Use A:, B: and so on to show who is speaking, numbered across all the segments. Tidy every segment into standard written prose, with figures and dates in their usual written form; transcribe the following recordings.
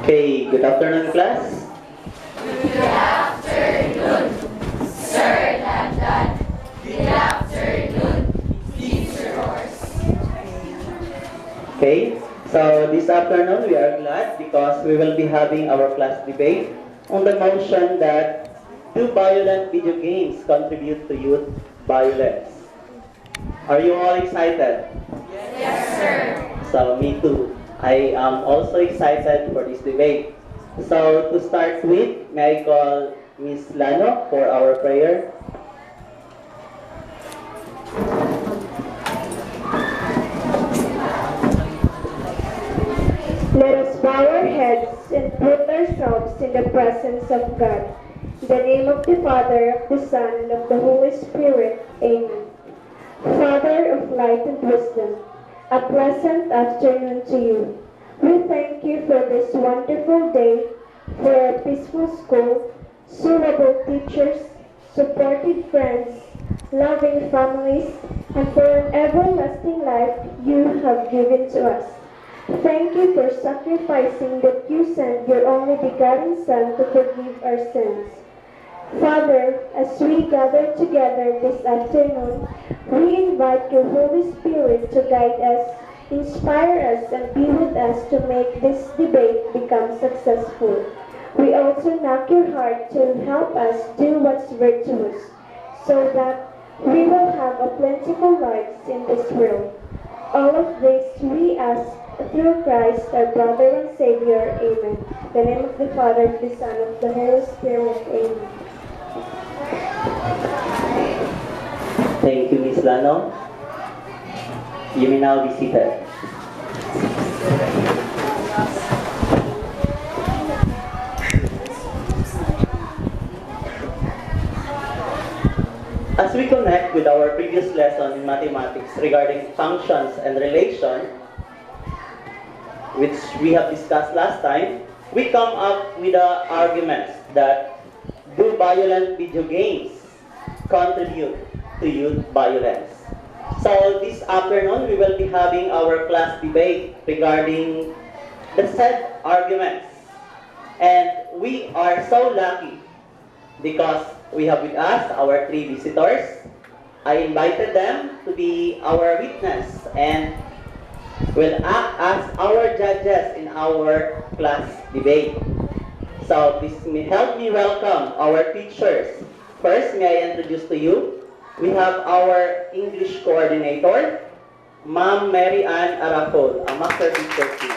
A: Okay, good afternoon, class.
B: Good afternoon, Sir Landan. Good afternoon, teachers.
A: Okay, so this afternoon we are glad because we will be having our class debate on the motion that do violent video games contribute to youth violence. Are you all excited?
B: Yes, sir.
A: So me too. I am also excited for this debate. So to start with, may I call Miss Lano for our prayer?
C: Let us bow our heads and put ourselves in the presence of God. In the name of the Father, of the Son, and of the Holy Spirit. Amen. Father of light and wisdom, a pleasant afternoon to you. We thank you for this wonderful day, for a peaceful school, suitable teachers, supportive friends, loving families, and for an everlasting life you have given to us. Thank you for sacrificing that you sent your only begotten Son to forgive our sins. Father, as we gather together this afternoon, we invite your Holy Spirit to guide us, inspire us, and be with us to make this debate become successful. We also knock your heart to help us do what's virtuous, so that we will have a plentiful lives in this world. All of this we ask through Christ, our brother and Savior. Amen. In the name of the Father, of the Son, and of the Holy Spirit. Amen.
A: Thank you, Miss Lano. You may now be seated. As we connect with our previous lesson in mathematics regarding functions and relation, which we have discussed last time, we come up with the arguments that do violent video games contribute to youth violence. So this afternoon, we will be having our class debate regarding the said arguments. And we are so lucky because we have with us our three visitors. I invited them to be our witness and will act as our judges in our class debate. So please help me welcome our teachers. First, may I introduce to you, we have our English coordinator, Ma'am Mary Ann Arafol, a master teacher too.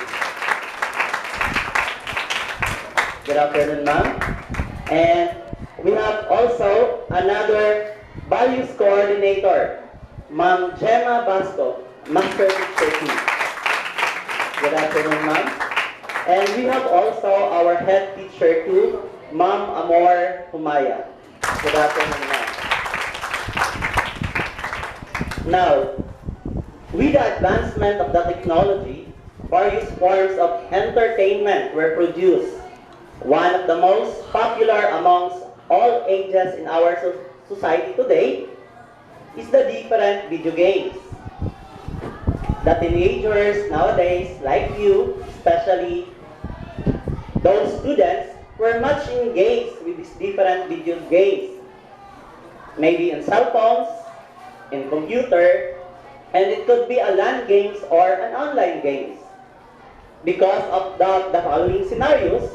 A: Good afternoon, ma'am. And we have also another values coordinator, Ma'am Gemma Basco, master teacher too. Good afternoon, ma'am. And we have also our head teacher too, Ma'am Amor Humaya. Good afternoon, ma'am. Now, with the advancement of the technology, various forms of entertainment were produced. One of the most popular amongst all ages in our society today is the different video games. The teenagers nowadays, like you, especially those students, were much engaged with these different video games. Maybe in cell phones, in computer, and it could be a LAN games or an online games. Because of the following scenarios,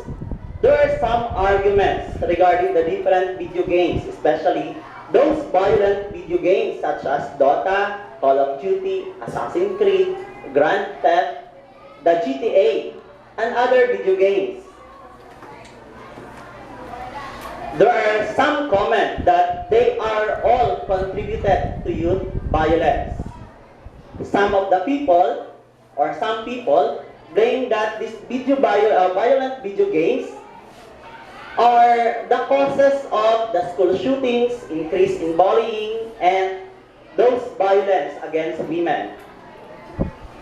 A: there are some arguments regarding the different video games, especially those violent video games such as Dota, Call of Duty, Assassin's Creed, Grand Theft, the GTA, and other video games. There are some comments that they are all contributed to youth violence. Some of the people, or some people, blame that these violent video games are the causes of the school shootings, increase in bullying, and those violence against women.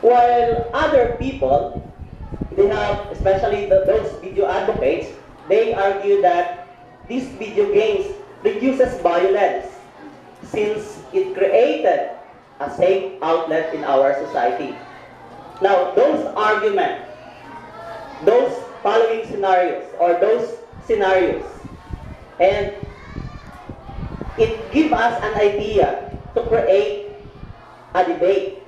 A: While other people, they have, especially those video advocates, they argue that these video games reduces violence since it created a safe outlet in our society. Now, those arguments, those following scenarios or those scenarios. And it gives us an idea to create a debate.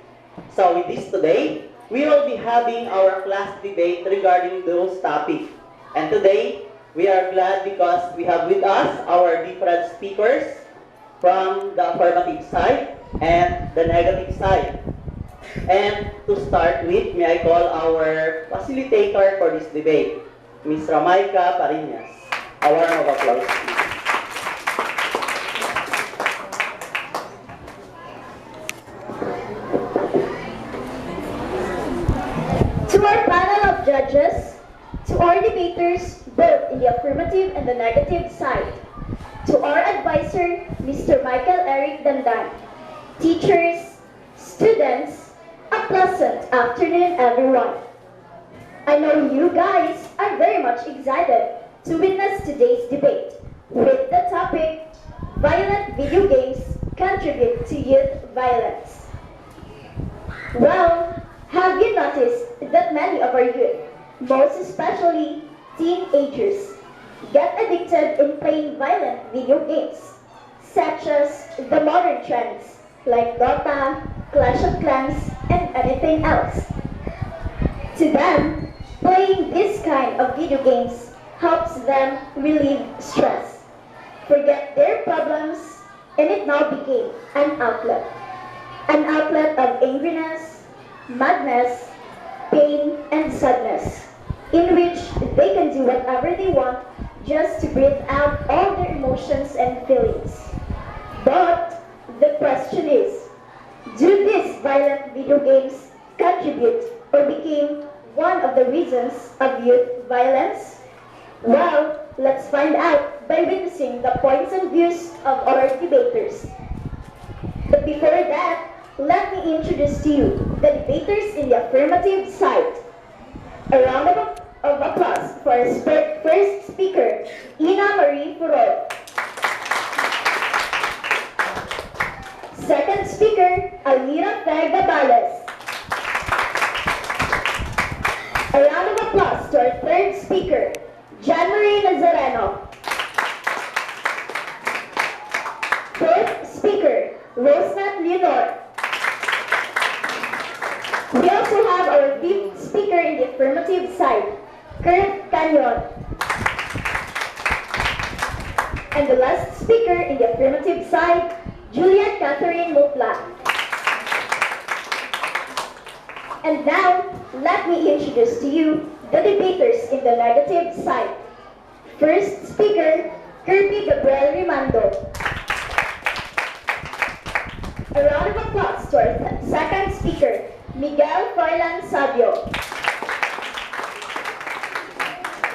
A: So with this today, we will be having our class debate regarding those topics. And today, we are glad because we have with us our different speakers from the affirmative side and the negative side. And to start with, may I call our facilitator for this debate, Ms. Ramaika Parinas. A round of applause, please.
C: To our panel of judges, to our debaters, both in the affirmative and the negative side, to our advisor, Mr. Michael Eric Dandan, teachers, students, a pleasant afternoon, everyone. I know you guys are very much excited to witness today's debate with the topic, Violent Video Games Contribute to Youth Violence. Well, have you noticed that many of our youth, most especially teenagers, get addicted in playing violent video games, such as the modern trends like Dota, Clash of Clans, and anything else? To them, playing this kind of video games helps them relieve stress, forget their problems, and it now became an outlet of angriness, madness, pain, and sadness, in which they can do whatever they want just to breathe out all their emotions and feelings. But the question is, do these violent video games contribute or become one of the reasons of youth violence? Well, let's find out by witnessing the points and views of our debaters. But before that, let me introduce to you the debaters in the affirmative side. A round of applause for our first speaker, Ina Marie Furol. Second speaker, Almira Fergabales. A round of applause to our third speaker, John Marie Nazareno. Fourth speaker, Rosenat Leonor. We also have our fifth speaker in the affirmative side, Kurt Canyon. And the last speaker in the affirmative side, Julia Catherine Mutla. And now, let me introduce to you the debaters in the negative side. First speaker, Kirby Gabriel Rimando. A round of applause to our second speaker, Miguel Froilan Sabio.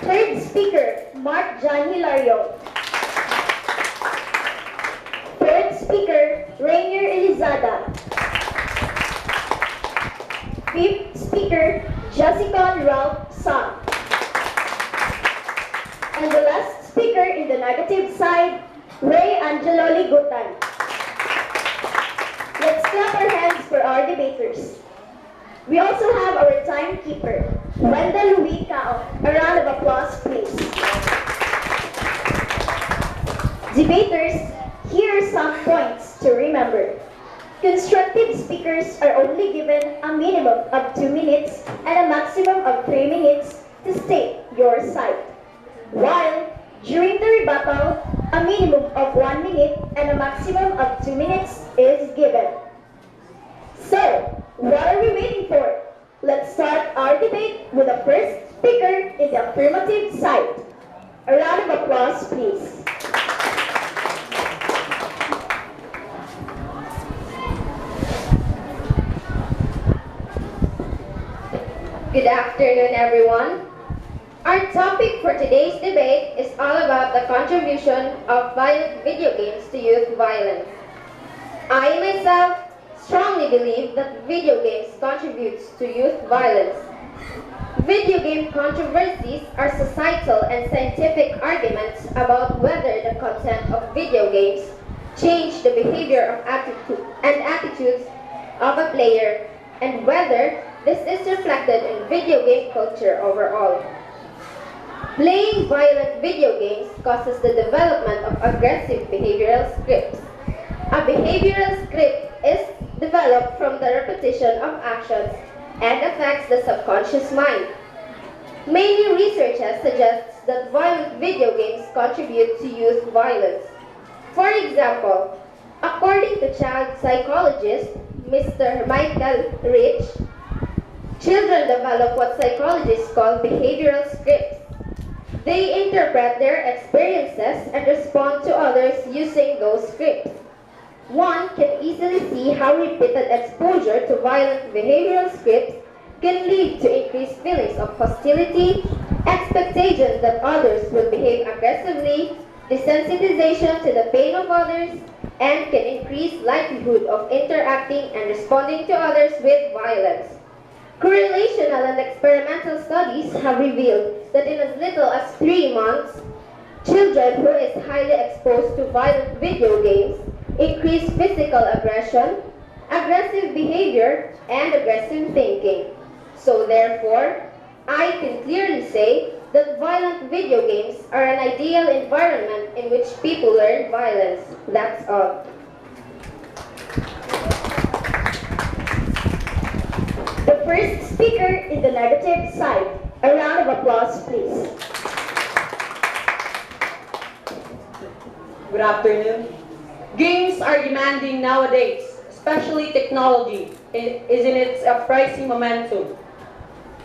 C: Third speaker, Mark John Hilario. Fourth speaker, Rainier Elizada. Fifth speaker, Jessica Ralph Sa. And the last speaker in the negative side, Ray Angelo Ligutan. Let's clap our hands for our debaters. We also have our timekeeper, Wendell Louis Cao. A round of applause, please. Debaters, here are some points to remember. Constructive speakers are only given a minimum of 2 minutes and a maximum of 3 minutes to state your side. While during the rebuttal, a minimum of 1 minute and a maximum of 2 minutes is given. So, what are we waiting for? Let's start our debate with the first speaker in the affirmative side. A round of applause, please.
D: Good afternoon, everyone. Our topic for today's debate is all about the contribution of violent video games to youth violence. I myself strongly believe that video games contributes to youth violence. Video game controversies are societal and scientific arguments about whether the content of video games change the behavior of attitudes of a player and whether this is reflected in video game culture overall. Playing violent video games causes the development of aggressive behavioral scripts. A behavioral script is developed from the repetition of actions and affects the subconscious mind. Many researchers suggest that violent video games contribute to youth violence. For example, according to child psychologist Mr. Michael Rich, children develop what psychologists call behavioral scripts. They interpret their experiences and respond to others using those scripts. One can easily see how repeated exposure to violent behavioral scripts can lead to increased feelings of hostility, expectations that others will behave aggressively, desensitization to the pain of others, and can increase likelihood of interacting and responding to others with violence. Correlational and experimental studies have revealed that in as little as 3 months, children who is highly exposed to violent video games increase physical aggression, aggressive behavior, and aggressive thinking. So therefore, I can clearly say that violent video games are an ideal environment in which people learn violence. That's all.
C: The first speaker is the negative side. A round of applause, please.
E: Good afternoon. Games are demanding nowadays, especially technology, is in its uprising momentum.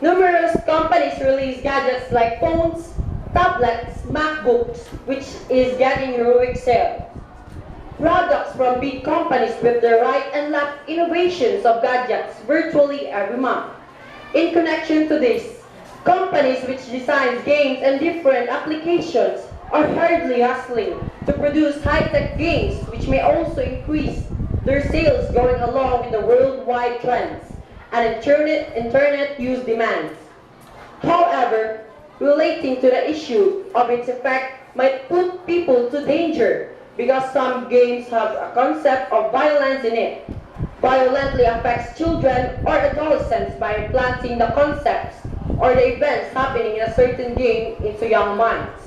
E: Numerous companies release gadgets like phones, tablets, MacBooks, which is getting heroic sale. Products from big companies with their right and left innovations of gadgets virtually every month. In connection to this, companies which design games and different applications are hardly hustling to produce high-tech games which may also increase their sales going along in the worldwide trends and internet use demands. However, relating to the issue of its effect might put people to danger because some games have a concept of violence in it. Violently affects children or adolescents by implanting the concepts or the events happening in a certain game into young minds.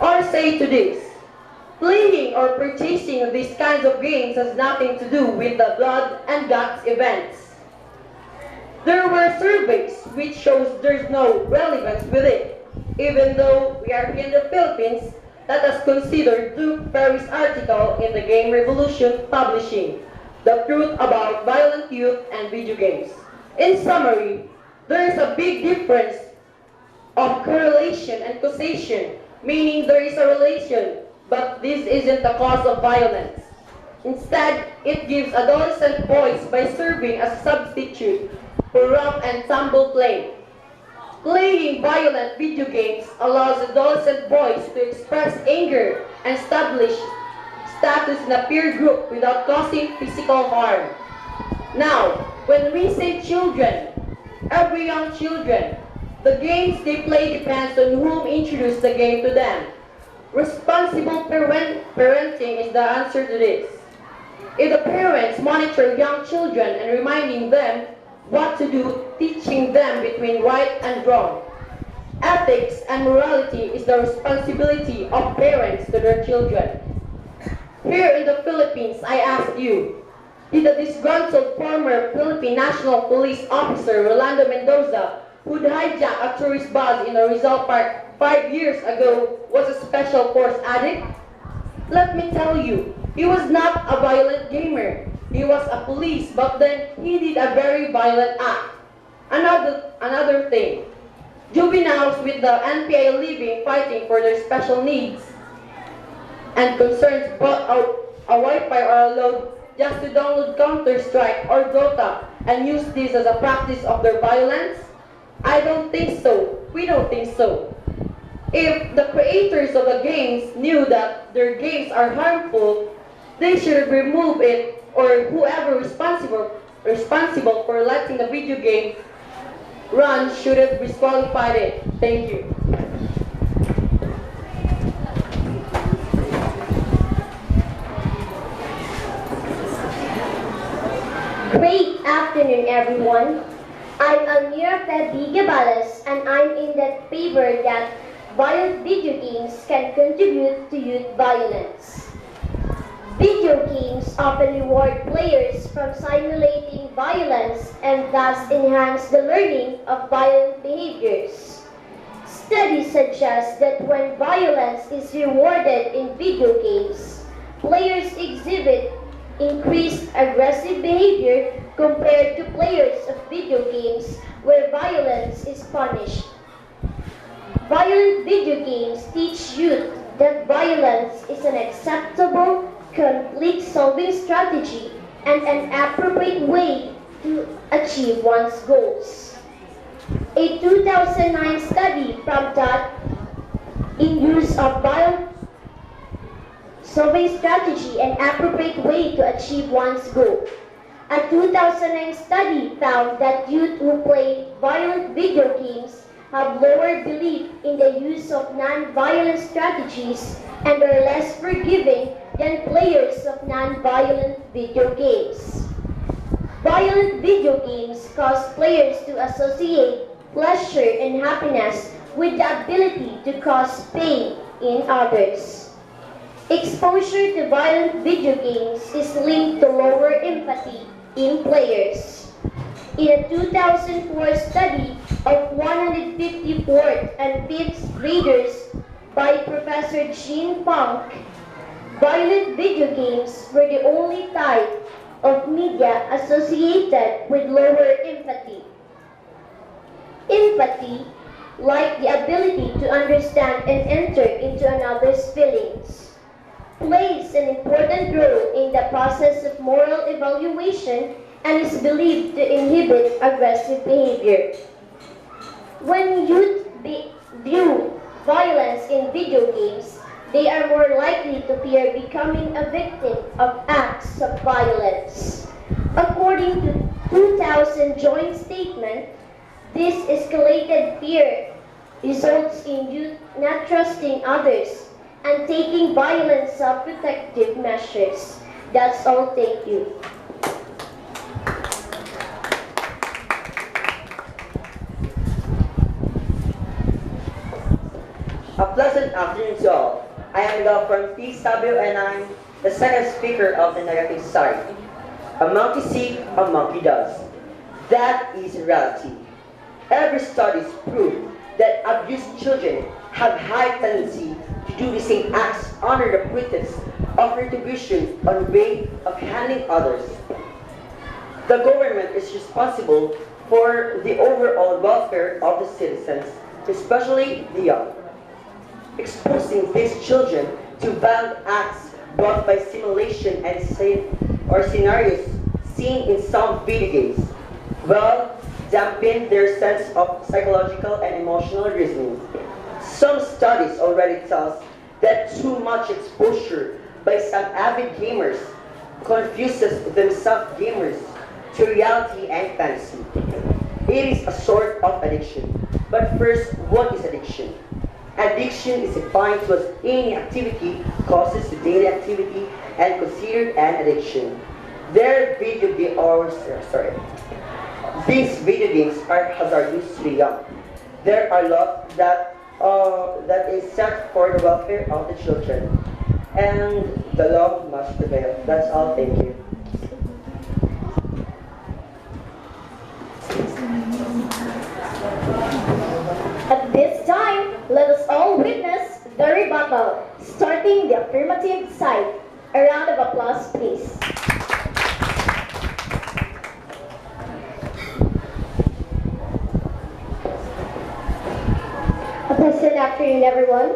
E: Or say to this, playing or purchasing of these kinds of games has nothing to do with the blood and guts events. There were surveys which shows there's no relevance with it, even though we are here in the Philippines. Let us consider Duke Perry's article in the Game Revolution Publishing, The Truth About Violent Youth and Video Games. In summary, there is a big difference of correlation and causation, meaning there is a relation, but this isn't the cause of violence. Instead, it gives adolescent boys by serving as a substitute for rough and tumble play. Playing violent video games allows adolescent boys to express anger and establish status in a peer group without causing physical harm. Now, when we say children, every young children, the games they play depends on whom introduced the game to them. Responsible parenting is the answer to this. If the parents monitor young children and reminding them what to do, teaching them between right and wrong. Ethics and morality is the responsibility of parents to their children. Here in the Philippines, I ask you, did the disgruntled former Philippine National Police officer Rolando Mendoza, who'd hijack a tourist bus in a Rizal Park 5 years ago, was a special force addict? Let me tell you, he was not a violent gamer. He was a police, but then he did a very violent act. Another thing, juveniles with the NPA living fighting for their special needs and concerns brought out a Wi-Fi or a load just to download Counter-Strike or Dota and use this as a practice of their violence? I don't think so. We don't think so. If the creators of the games knew that their games are harmful, they should have removed it, or whoever responsible for letting the video game run should have disqualified it. Thank you.
F: Great afternoon, everyone. I'm Almira Feby Gabales, and I'm in that favor that violent video games can contribute to youth violence. Video games often reward players from simulating violence and thus enhance the learning of violent behaviors. Studies suggest that when violence is rewarded in video games, players exhibit increased aggressive behavior compared to players of video games where violence is punished. Violent video games teach youth that violence is an acceptable conflict-solving strategy and an appropriate way to achieve one's goals. A 2009 study from that in use of violent solving strategy and appropriate way to achieve one's goal. A 2009 study found that youth who play violent video games have lower belief in the use of non-violent strategies and are less forgiving than players of non-violent video games. Violent video games cause players to associate pleasure and happiness with the ability to cause pain in others. Exposure to violent video games is linked to lower empathy in players. In a 2004 study of 150 4th and 5th graders by Professor Jean Funk, violent video games were the only type of media associated with lower empathy. Empathy, like the ability to understand and enter into another's feelings, plays an important role in the process of moral evaluation and is believed to inhibit aggressive behavior. When youth view violence in video games, they are more likely to fear becoming a victim of acts of violence. According to 2000 joint statement, this escalated fear results in youth not trusting others and taking violent self-protective measures. That's all, thank you.
G: A pleasant afternoon to all. I am Love from PSW and I'm the second speaker of the negative side. A monkey see, a monkey does. That is reality. Every studies prove that abused children have high tendency to do the same acts under the pretext of retribution or way of handling others. The government is responsible for the overall welfare of the citizens, especially the young. Exposing these children to violent acts brought by simulation and scenarios seen in some video games will dampen their sense of psychological and emotional reasoning. Some studies already tell us that too much exposure by some avid gamers confuses themselves gamers to reality and fantasy. It is a sort of addiction. But first, what is addiction? Addiction is defined as any activity causes to daily activity and considered an addiction. These video games are hazardous to the young. There are laws that is set for the welfare of the children, and the law must prevail. That's all. Thank you.
F: At this time, let us all witness the rebuttal, starting the affirmative side. A round of applause, please. A pleasant afternoon, everyone.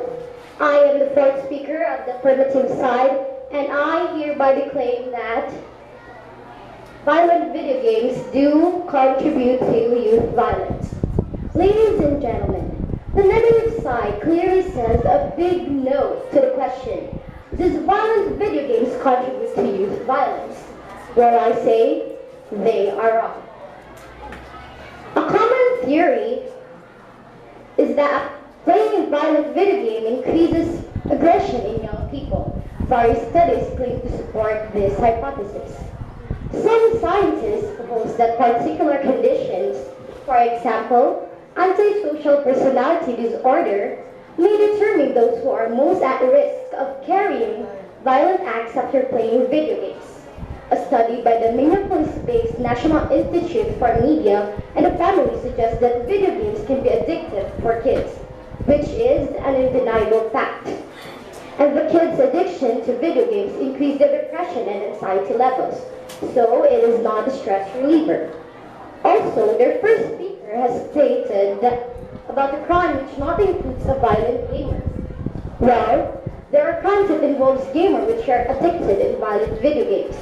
F: I am the fourth speaker of the affirmative side, and I hereby declaim that violent video games do contribute to youth violence. Ladies and gentlemen, the negative side clearly says a big no to the question, does violent video games contribute to youth violence? Well, I say they are wrong. A common theory is that playing a violent video game increases aggression in young people. Various studies claim to support this hypothesis. Some scientists propose that particular conditions, for example, antisocial personality disorder, may determine those who are most at risk of carrying violent acts after playing video games. A study by the Minneapolis-based National Institute for Media and the Family suggests that video games can be addictive for kids, which is an undeniable fact. And the kids' addiction to video games increase their depression and anxiety levels, so it is not a stress reliever. Also, their first speaker has stated that about a crime which not includes a violent gamer. Well, there are crimes that involves gamers which are addicted in violent video games.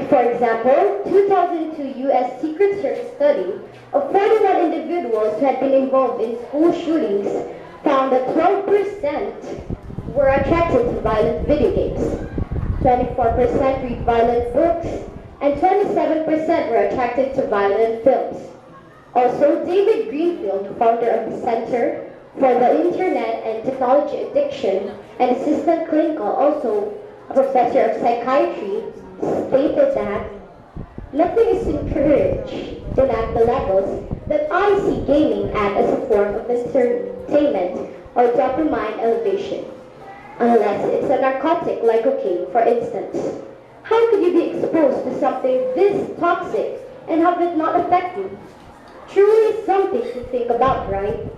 F: For example, 2002 U.S. Secret Service study of 41 individuals who had been involved in school shootings found that 12% were attracted to violent video games, 24% read violent books, and 27% were attracted to violent films. Also, David Greenfield, founder of the Center for the Internet and Technology Addiction and assistant clinical, also a professor of psychiatry, stated that nothing is encouraged to lack the levels that I see gaming at as a form of entertainment or dopamine elevation, unless it's a narcotic like cocaine, for instance. How could you be exposed to something this toxic and have it not affect you? Truly something to think about, right?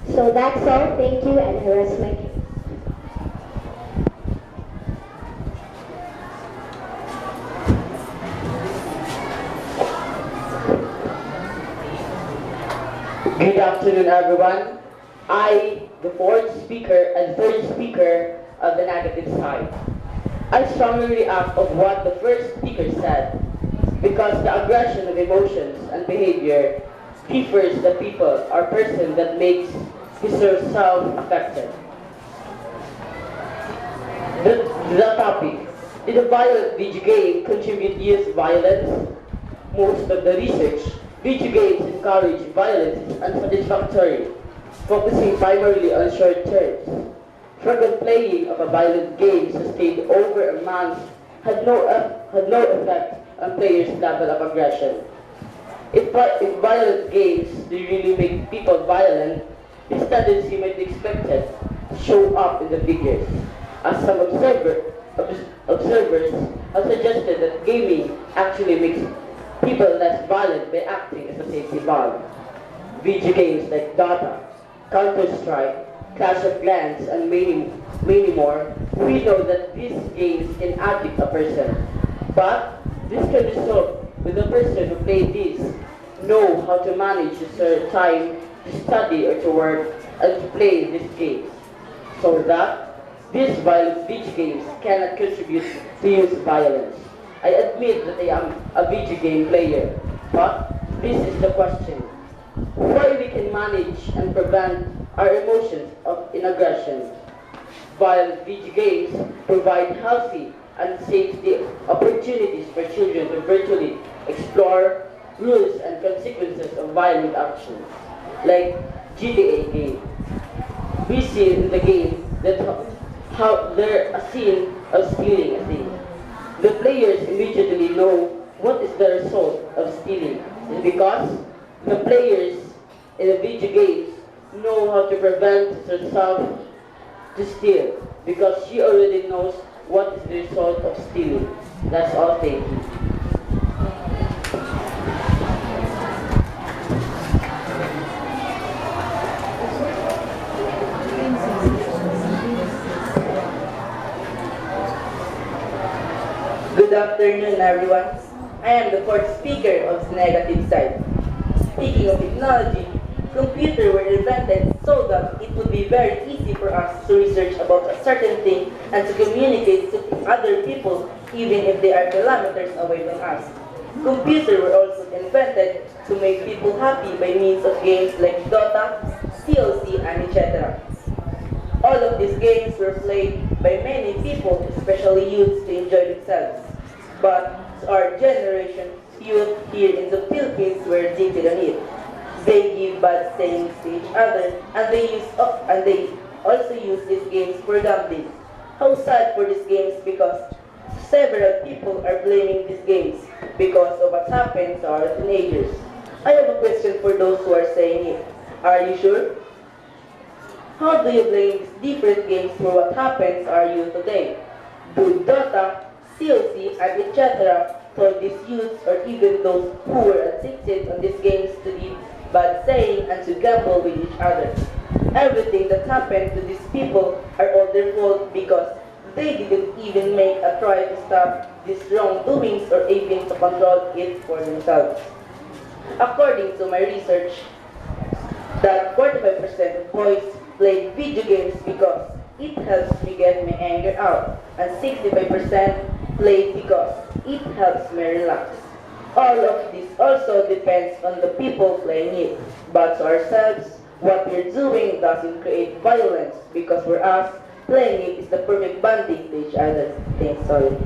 F: So that's all. Thank you, and I rest my case.
G: Good afternoon, everyone. I, the fourth speaker and third speaker of the negative side. I strongly react of what the first speaker said because the aggression of emotions and behavior differs the people or person that makes his or herself affected. The topic, did a violent video game contribute to youth violence? Most of the research, video games encourage violence is unsatisfactory, focusing primarily on short terms. Frequent playing of a violent game sustained over a month had no effect on players' level of aggression. If violent games do really make people violent, this tendency might be expected to show up in the figures, as some observers have suggested that gaming actually makes people less violent by acting as a safety valve. Video games like Dota, Counter-Strike, Clash of Clans, and many more, we know that these games can addict a person. But this can result with the person who played these know how to manage their time to study or to work and to play these games, so that these violent video games cannot contribute to youth violence. I admit that I am a video game player, but this is the question. Why we can manage and prevent our emotions in aggression? Violent video games provide healthy and safety opportunities for children to virtually explore rules and consequences of violent actions, like GTA game. We see in the game that how there a scene of stealing a thing. The players immediately know what is the result of stealing. It's because the players in the video games know how to prevent themselves to steal, because she already knows what is the result of stealing. That's all. Thank you.
H: Good afternoon, everyone. I am the fourth speaker of the negative side. Speaking of technology, computers were invented so that it would be very easy for us to research about a certain thing and to communicate to other people even if they are kilometers away from us. Computers were also invented to make people happy by means of games like Dota, COC, and etc. All of these games were played by many people, especially youths, to enjoy themselves. But our generation, youth here in the Philippines, were addicted on it. They give bad sayings to each other, and they also use these games for gambling. How sad for these games, because several people are blaming these games because of what happened to our teenagers. I have a question for those who are saying it. Are you sure? How do you blame these different games for what happens are you today? Do Dota, COC, and etc. told these youths or even those who were addicted on these games to live bad saying and to gamble with each other? Everything that happened to these people are all their fault because they didn't even make a try to stop these wrongdoings or even to control it for themselves. According to my research, that 45% of boys play video games because it helps me get my anger out, and 65% play because it helps me relax. All of this also depends on the people playing it, but to ourselves, what we're doing doesn't create violence because for us, playing it is the perfect bonding to each other. Thanks, sorry.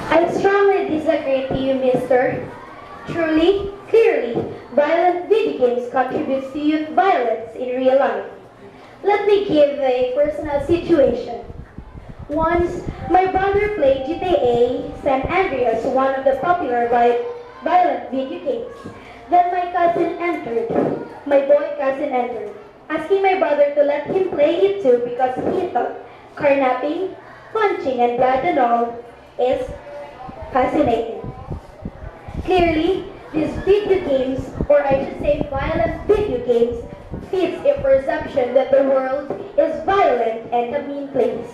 C: I strongly disagree to you, mister. Truly, clearly, violent video games contributes to youth violence in real life. Let me give a personal situation. Once, my brother played GTA San Andreas, one of the popular violent video games. Then my boy cousin entered, asking my brother to let him play it too because he thought carnapping, punching, and blood and all is fascinating. Clearly, these video games, or I should say violent video games, fits a perception that the world is violent and a mean place.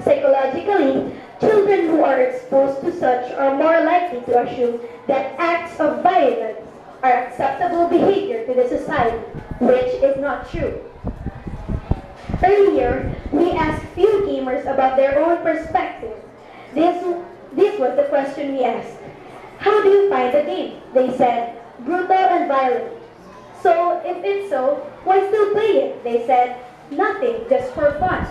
C: Psychologically, children who are exposed to such are more likely to assume that acts of violence are acceptable behavior to the society, which is not true. Earlier, we asked few gamers about their own perspective. This was the question we asked. How do you find the game? They said, brutal and violent. So, if it's so, why still play it? They said, nothing, just for fun.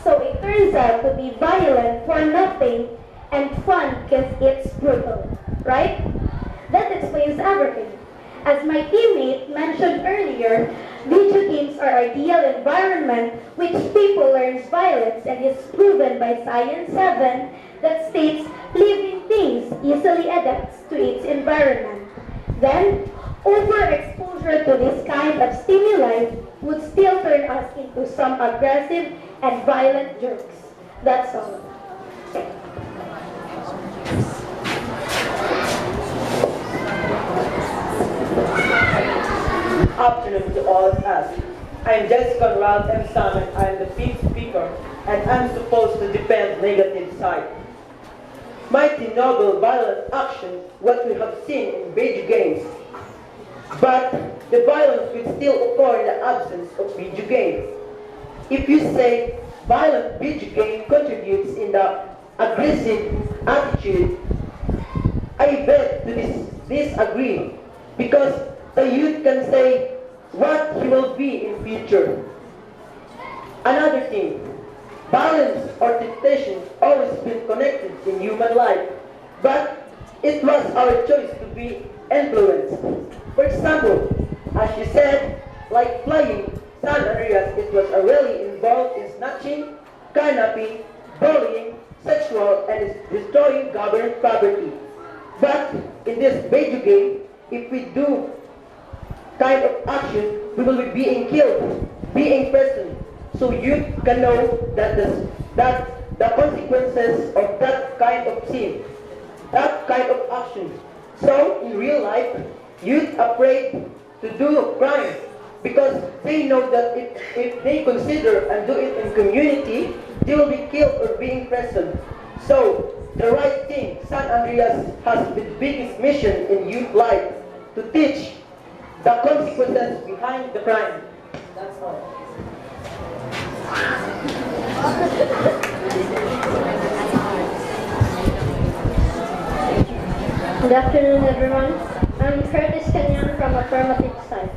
C: So it turns out to be violent for nothing and fun because it's brutal, right? That explains everything. As my teammate mentioned earlier, video games are ideal environment which people learns violence and is proven by Science 7 that states living things easily adapts to its environment. Then, overexposure to this kind of stimuli would still turn us into some aggressive and violent jerks. That's all.
I: Afternoon to all of us. I'm Jessica Ralph M. Salmon. I'm the fifth speaker, and I'm supposed to defend negative side. Mighty noble violent action, what we have seen in video games. But the violence will still occur in the absence of video games. If you say violent video game contributes in the aggressive attitude, I bet to disagree because the youth can say what he will be in future. Another thing, violence or temptation always been connected in human life, but it was our choice to be influenced. For example, as you said, like playing San Andreas, it was really involved in snatching, kidnapping, bullying, sexual, and destroying government property. But in this video game, if we do kind of action, we will be being killed, being imprisoned. So you can know that the consequences of that kind of sin, that kind of action. So in real life, youth afraid to do crime because they know that if they consider and do it in community, they will be killed or being imprisoned. So the right thing, San Andreas has the biggest mission in youth life to teach the consequences behind the crime. That's all.
C: Good afternoon, everyone. I'm Curtis Canyon from Affirmative Side.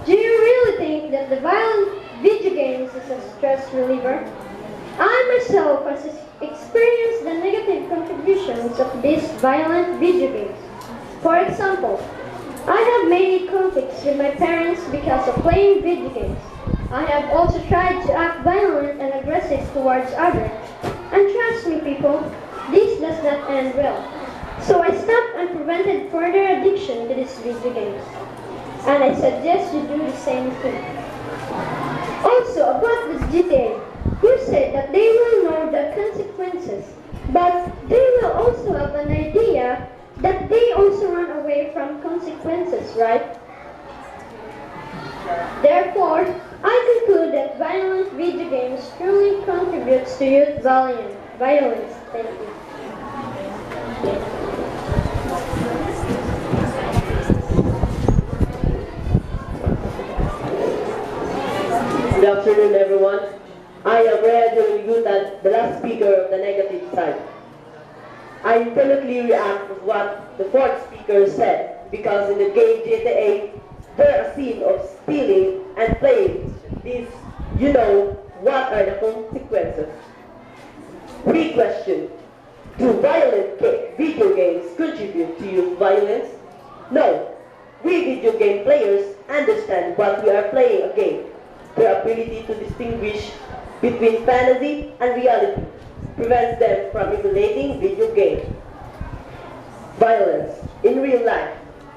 C: Do you really think that the violent video games is a stress reliever? I myself has experienced the negative contributions of these violent video games. For example, I have many conflicts with my parents because of playing video games. I have also tried to act violent and aggressive towards others. And trust me, people, this does not end well. So I stopped and prevented further addiction to these video games. And I suggest you do the same thing. Also, about this GTA, you said that they will know the consequences, but they will also have an idea that they also run away from consequences, right? Therefore, I conclude that violent video games strongly contributes to youth violence. Thank you.
I: Good afternoon, everyone. I am Guro21, the last speaker of the negative side. I intellectually react with what the fourth speaker said because in the game GTA, there are a scene of stealing and playing. This, you know, what are the consequences? We question, do violent video games contribute to youth violence? No. We video game players understand what we are playing a game. Their ability to distinguish between fantasy and reality prevents them from emulating video game violence in real life.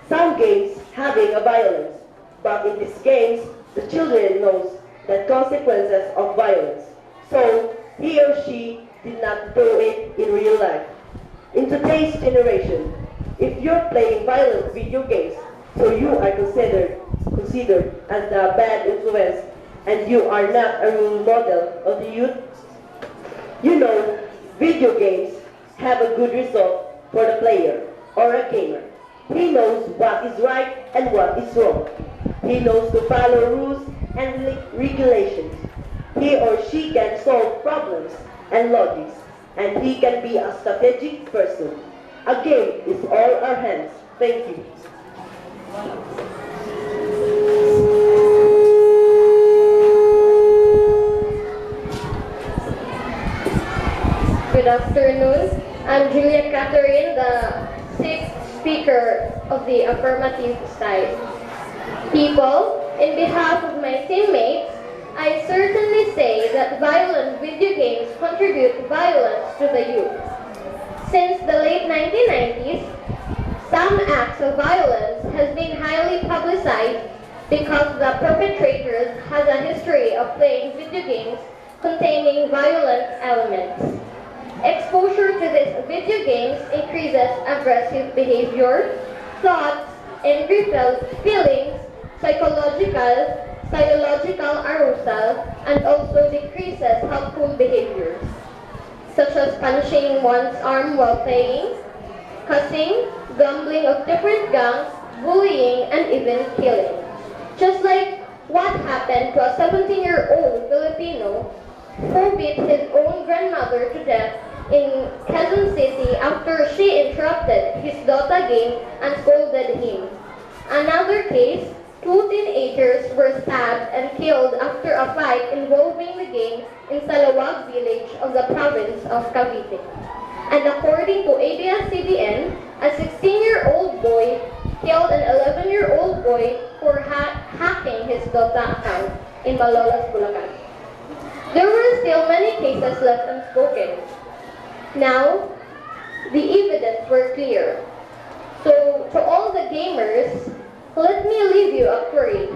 I: Some games having a violence, but in these games, the children knows the consequences of violence. So he or she did not do it in real life. In today's generation, if you're playing violent video games, so you are considered as the bad influence and you are not a role model of the youth. You know, video games have a good result for the player or a gamer. He knows what is right and what is wrong. He knows to follow rules and regulations. He or she can solve problems and logics, and he can be a strategic person. A game is all our hands. Thank you.
D: Good afternoon. I'm Julia Catherine, the sixth speaker of the affirmative side. People, in behalf of my teammates, I certainly say that violent video games contribute violence to the youth. Since the late 1990s, some acts of violence has been highly publicized because the perpetrators has a history of playing video games containing violent elements. Exposure to these video games increases aggressive behavior, thoughts, angry feelings, psychological arousal, and also decreases helpful behaviors, such as punching one's arm while playing, cussing, gambling of different gangs, bullying, and even killing. Just like what happened to a 17-year-old Filipino who beat his own grandmother to death in Quezon City after she interrupted his Dota game and scolded him. Another case, 2 teenagers were stabbed and killed after a fight involving the game in Salawag village of the province of Cavite. And according to ABS-CBN, a 16-year-old boy killed an 11-year-old boy for hacking his Dota account in Malolos, Bulacan. There were still many cases left unspoken. Now, the evidence were clear. So, to all the gamers, let me leave you a query.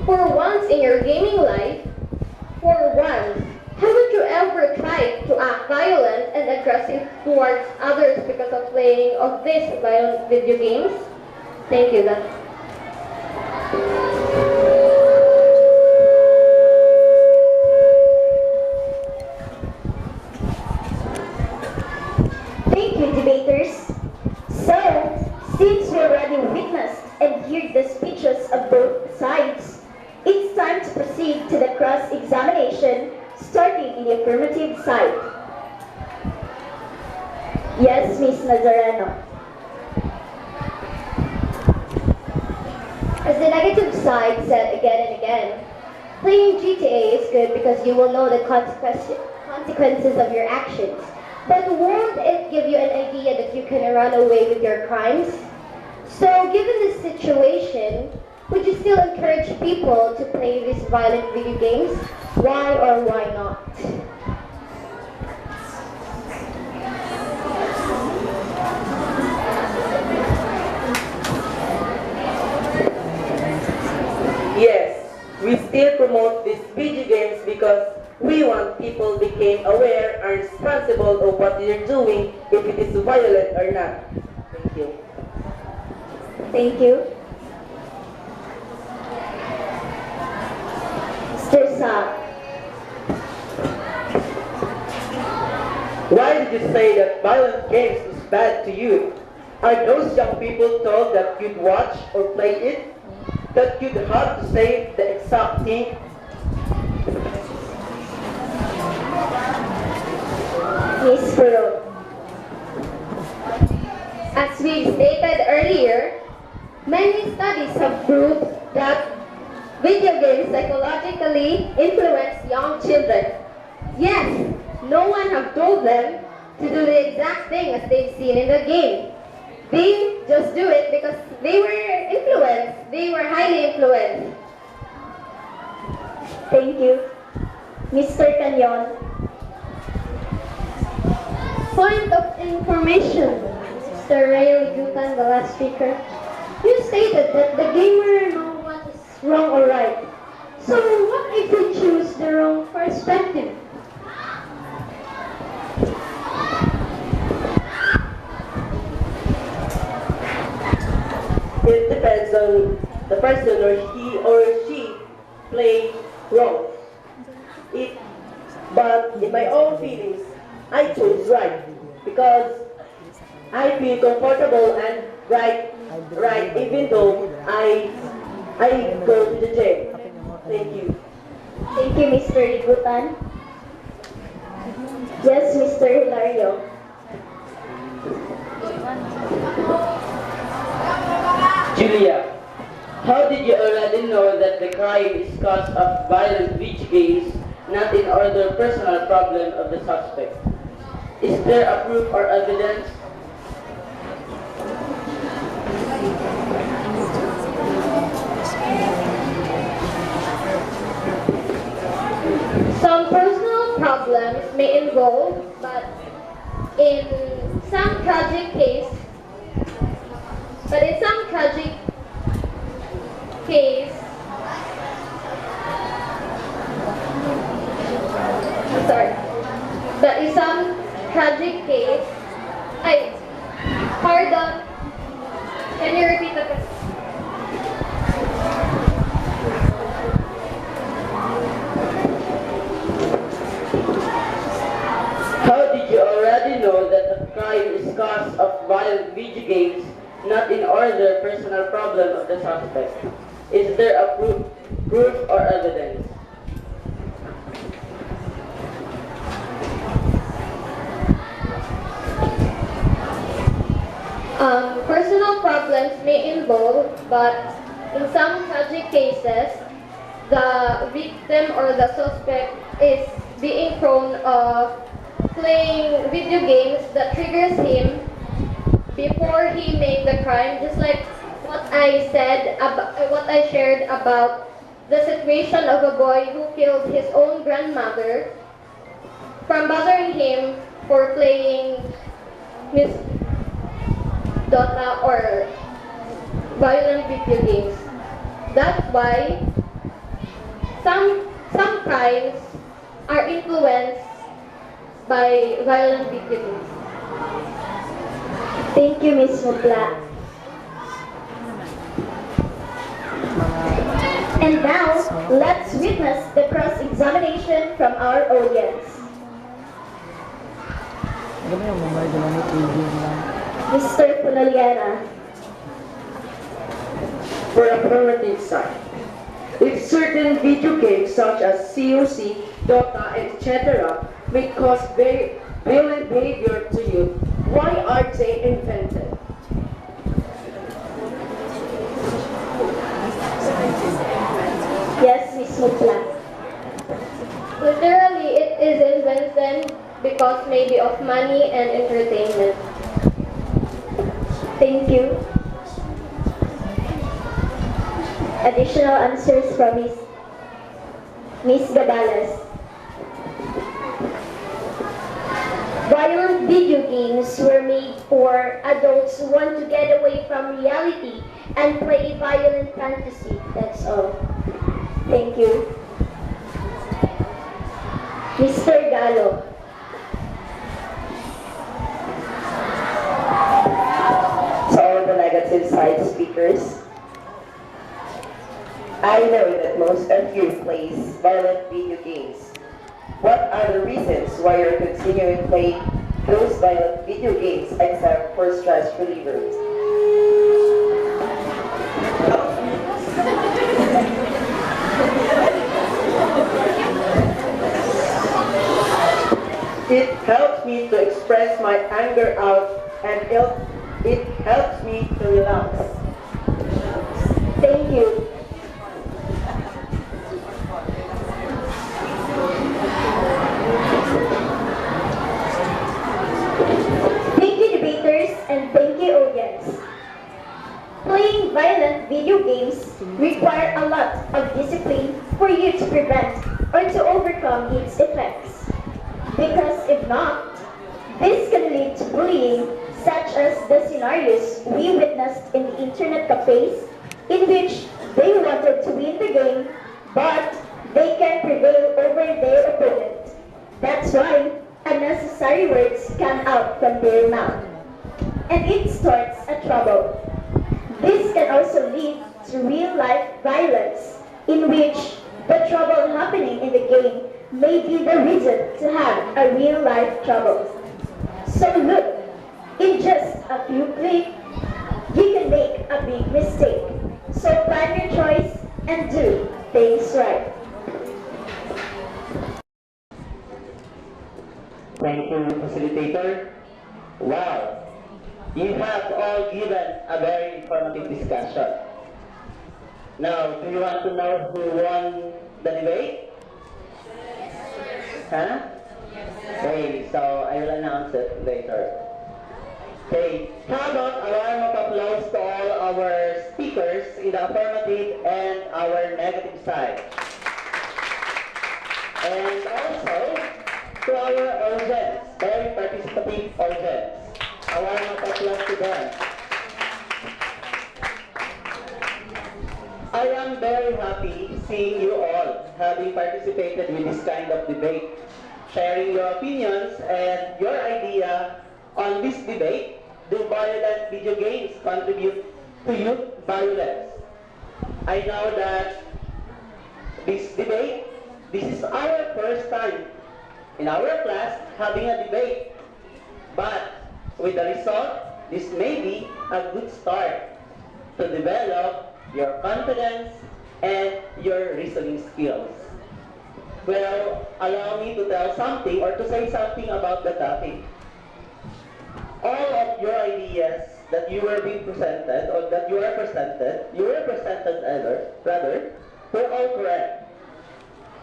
D: For once in your gaming life, haven't you ever tried to act violent and aggressive towards others because of playing of these violent video games? Thank you.
F: Thank you, debaters. So, since we already witnessed and heard the speeches of both sides, it's time to proceed to the cross-examination, starting in the affirmative side. Yes, Ms. Nazareno. As the negative side said again and again, playing GTA is good because you will know the consequences of your actions. But won't it give you an idea that you can run away with your crimes? So, given this situation, would you still encourage people to play these violent video games? Why or why not?
H: because we want people become aware and responsible of what they're doing, if it is violent or not. Thank you.
C: Thank you. Mr. Saab.
I: Why did you say that violent games is bad to you? Are those young people told that you'd watch or play it? That you'd have to say the exact thing?
C: Miss Furrow.
D: As we stated earlier, many studies have proved that video games psychologically influence young children. Yes, no one have told them to do the exact thing as they've seen in the game. They just do it because they were influenced. They were highly influenced.
C: Thank you. Mr. Canyon.
F: Point of information, Mr. Ray Gutan, the last speaker. You stated that the gamer knows what is wrong or right. So what if we choose the wrong perspective?
H: It depends on the person or he or she play wrong. But in my own feelings, I chose right because I feel comfortable and right even though I go to the jail. Thank you.
C: Thank you, Mr. Igutan. Yes, Mr. Hilario.
G: Julia, how did you already know that the crime is caused of violent video games, not in other personal problem of the suspect? Is there a proof or evidence?
D: Some personal problems may involve, but in some tragic case, pardon, can you repeat the question?
G: How did you already know that the crime is caused of violent video games, not in other personal problem of the suspect? Is there a proof or evidence?
D: Personal problems may involve, but in some tragic cases, the victim or the suspect is being prone of playing video games that triggers him before he made the crime, just like what I shared about the situation of a boy who killed his own grandmother from bothering him for playing Miss Dota or violent video games. That's why some crimes are influenced by violent video games.
C: Thank you, Ms. Mutla. And now, let's witness the cross-examination from our audience. Mr. Punaliana.
H: For affirmative side, if certain video games such as COC, Dota, etc. may cause very violent behavior to you, why are they invented?
C: Yes, Ms. Mutla.
D: Literally, it is invented because maybe of money and entertainment.
C: Thank you. Additional answers from Ms. Gabales. Violent video games were made for adults who want to get away from reality and play violent fantasy. That's all. Thank you.
F: Mr. Gallo.
G: To all the negative side speakers, I know that most of you plays violent video games. What are the reasons why you're continuing playing those violent video games except for stress relievers?
I: It helps me to express my anger out, and it helps me to relax.
F: Thank you. Thank you, debaters, and thank you, audience. Playing violent video games require a lot of discipline for you to prevent or to overcome its effects. Because if not, this can lead to bullying, such as the scenarios we witnessed in the internet cafes, in which they wanted to win the game, but they can prevail over their opponent. That's why unnecessary words come out from their mouth, and it starts a trouble. This can also lead to real-life violence, in which the trouble happening in the game may be the reason to have a real-life trouble. So look, in just a few clicks, you can make a big mistake. So plan your choice and do things right.
A: Thank you, facilitator. Wow, you have all given a very informative discussion. Now, do you want to know who won the debate? Huh? Okay, so I will announce it later. Okay, how about a round of applause to all our speakers in the affirmative and our negative side. And also, to our audience, very participative audience. A round of applause to them. I am very happy seeing you all having participated with this kind of debate, sharing your opinions and your idea on this debate. Do violent video games contribute to youth violence? I know that this debate, this is our first time in our class having a debate. But with the result, this may be a good start to develop your confidence and your reasoning skills. Well, allow me to tell something or to say something about the topic. All of your ideas that you were being presented or that you were presented rather, were all correct.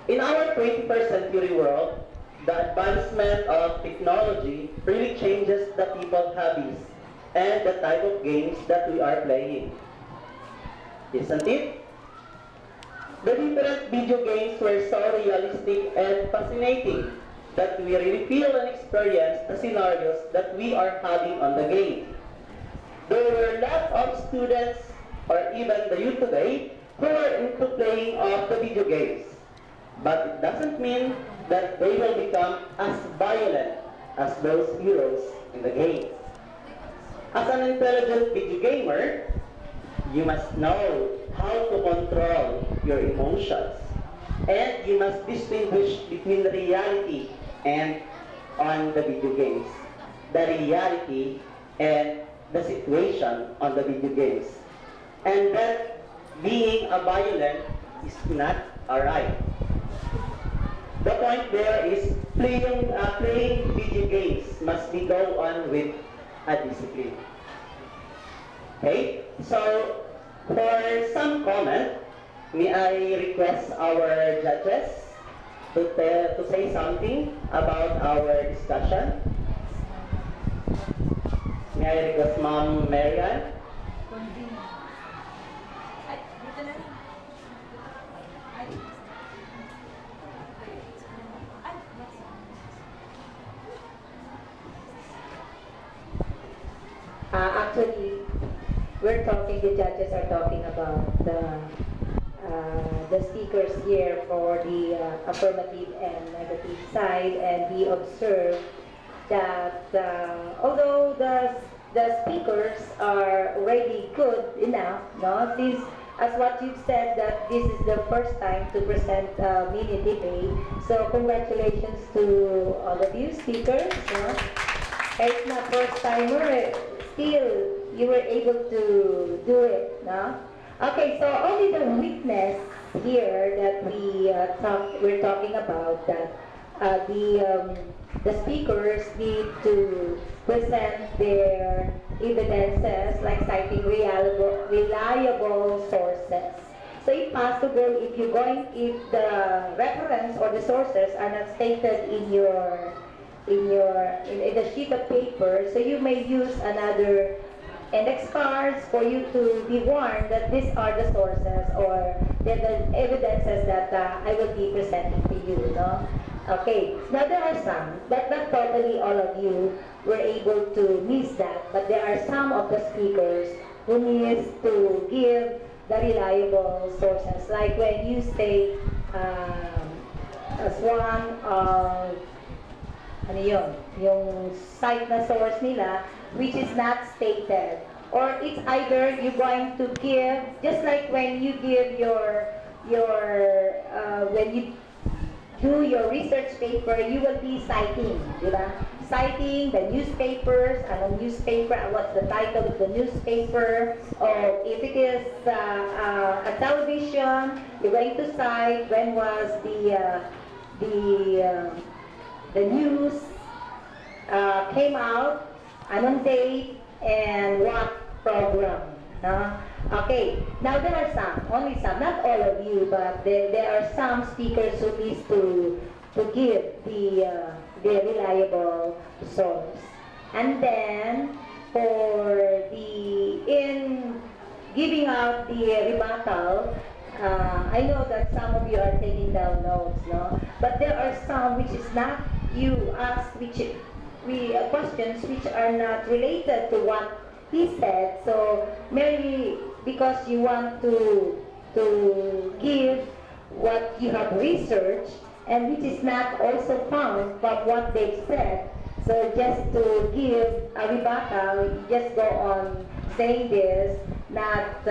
A: In our 21st century world, the advancement of technology really changes the people's hobbies and the type of games that we are playing. Isn't it? The different video games were so realistic and fascinating that we really feel and experience the scenarios that we are having on the game. There were lots of students or even the youth today who are into playing of the video games. But it doesn't mean that they will become as violent as those heroes in the game. As an intelligent video gamer, you must know how to control your emotions. And you must distinguish between the reality and on the video games. The reality and the situation on the video games. And that being a violent is not alright. The point there is playing video games must be go on with a discipline. Okay, so for some comment, may I request our judges to say something about our discussion? May I request Ma'am Marian?
J: Actually, the judges are talking about the the speakers here for the affirmative and negative side, and we observe that although the speakers are already good enough, no, since as what you've said that this is the first time to present mini debate, so congratulations to all of you speakers. No? It's not first timer, still you were able to do it, no? Okay, so only the weakness here that we're talking about, that the speakers need to present their evidences, like citing reliable sources. So if possible, if the reference or the sources are not stated in the sheet of paper, so you may use another index cards for you to be warned that these are the sources or the evidences that I will be presenting to you. No? Okay, now there are some, but not totally all of you were able to miss that, but there are some of the speakers who needs to give the reliable sources. Like when you say, as one of ano yun, yung site na source nila, which is not stated. Or it's either you're going to give, just like when you give when you do your research paper, you will be citing, di ba? Citing the newspapers, newspaper, what's the title of the newspaper, or if it is a television, you're going to cite when was the news came out, anong date, and what program. No? Okay, now there are some, only some, not all of you, but there are some speakers who needs to give the reliable source. And then, in giving out the rebuttal, I know that some of you are taking down notes, no? But there are some which is not, you ask questions which are not related to what he said, so merely because you want to give what you have researched and which is not also found from what they've said. So just to give a rebuttal, you just go on saying this, not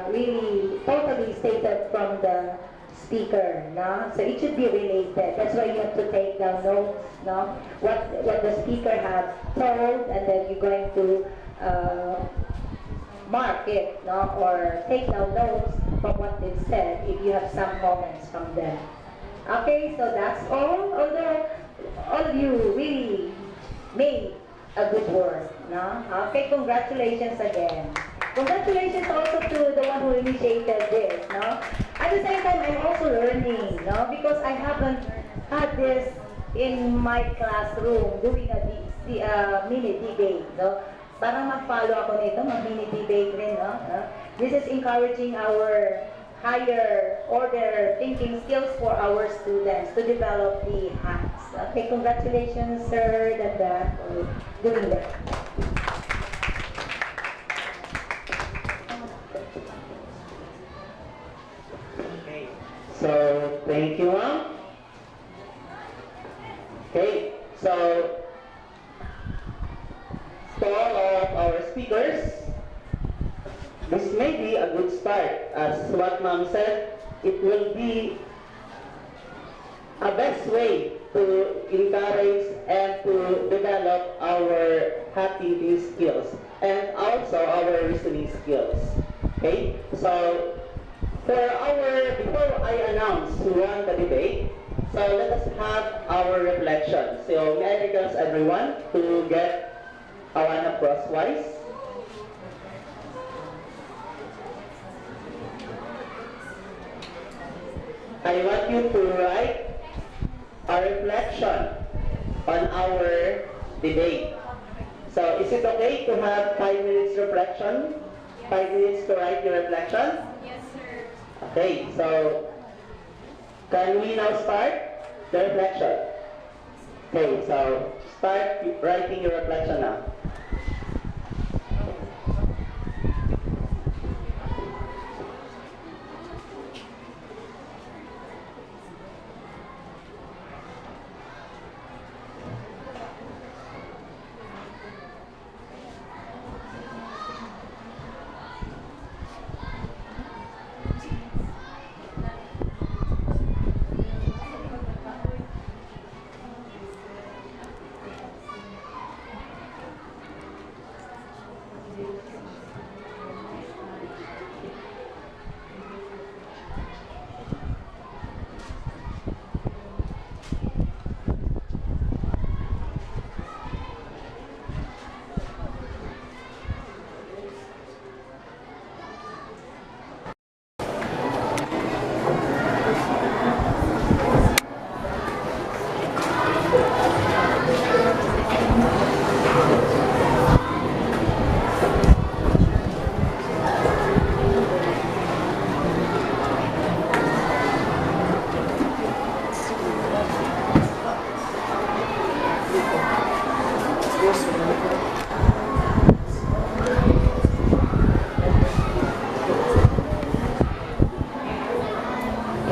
J: really totally stated from the speaker, no? So it should be related. That's why you have to take down notes, no? What the speaker has told, and then you're going to mark it, no? Or take down notes from what they've said if you have some comments from them. Okay, so that's all. Although all of you really made a good work, no? Okay, congratulations again. Congratulations also to the one who initiated this, no? At the same time, I'm also learning, no? Because I haven't had this in my classroom, doing a mini debate, no? Parang mag-follow ako nito, mag-mini debate rin, no? This is encouraging our higher order thinking skills for our students to develop the hacks. Okay, congratulations, Sir Danda, for doing that.
A: Okay, so thank you, ma'am. Okay, so to all of our speakers, this may be a good start. As what ma'am said, it will be a best way to encourage and to develop our thinking skills and also our reasoning skills. Okay, so before I announce who won the debate, so let us have our reflection. So may I request everyone to get a one crosswise. I want you to write a reflection on our debate. So is it okay to have 5 minutes reflection? 5 minutes to write your reflection?
B: Yes, sir.
A: Okay, so can we now start the reflection? Okay, so start writing your reflection now.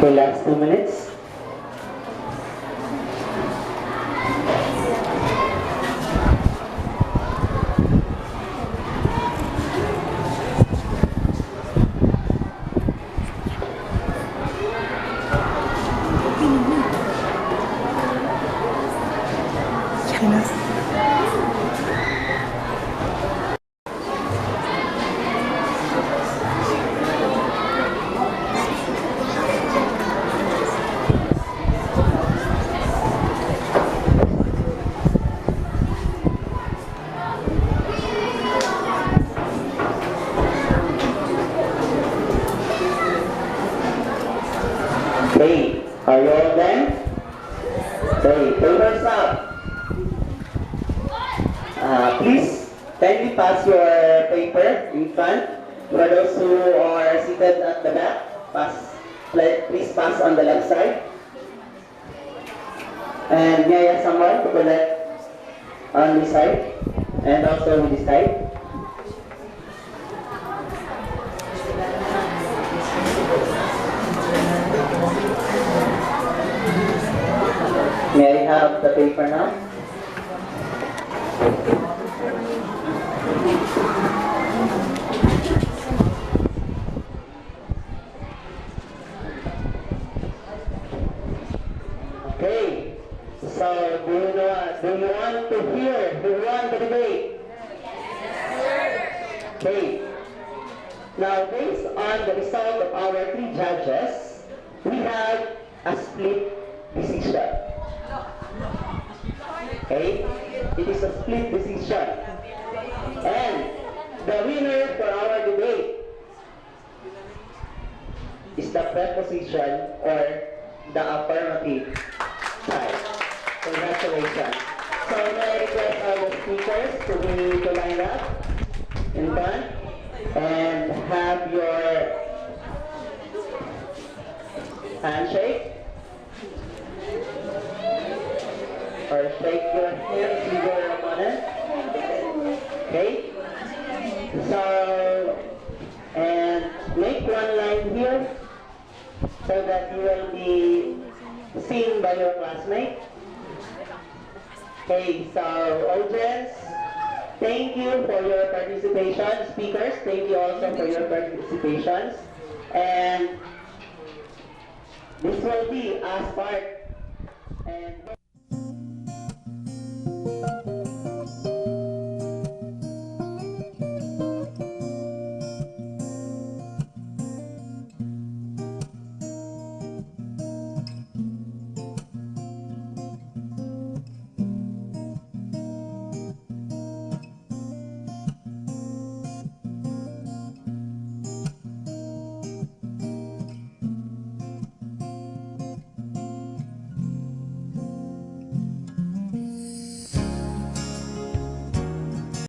A: Okay, last 2 minutes. Okay, are you all done? Okay, papers up. Please, kindly pass your paper in front. For those who are seated at the back, please pass on the left side. And may I ask someone to collect on this side and also on this side? May I have the paper now? Okay, so do you want to hear? Do you want the debate? Okay. Now, based on the result of our 3 judges, we have a split decision. Okay? It is a split decision. And the winner for our debate is the preposition or the affirmative side. Congratulations. So may I request all the speakers to line up in front and have your handshake or shake your hands with your opponent. Okay? So, and make one line here so that you will be seen by your classmate. Okay, so audience, thank you for your participation. Speakers, thank you also for your participations. And this will be as part and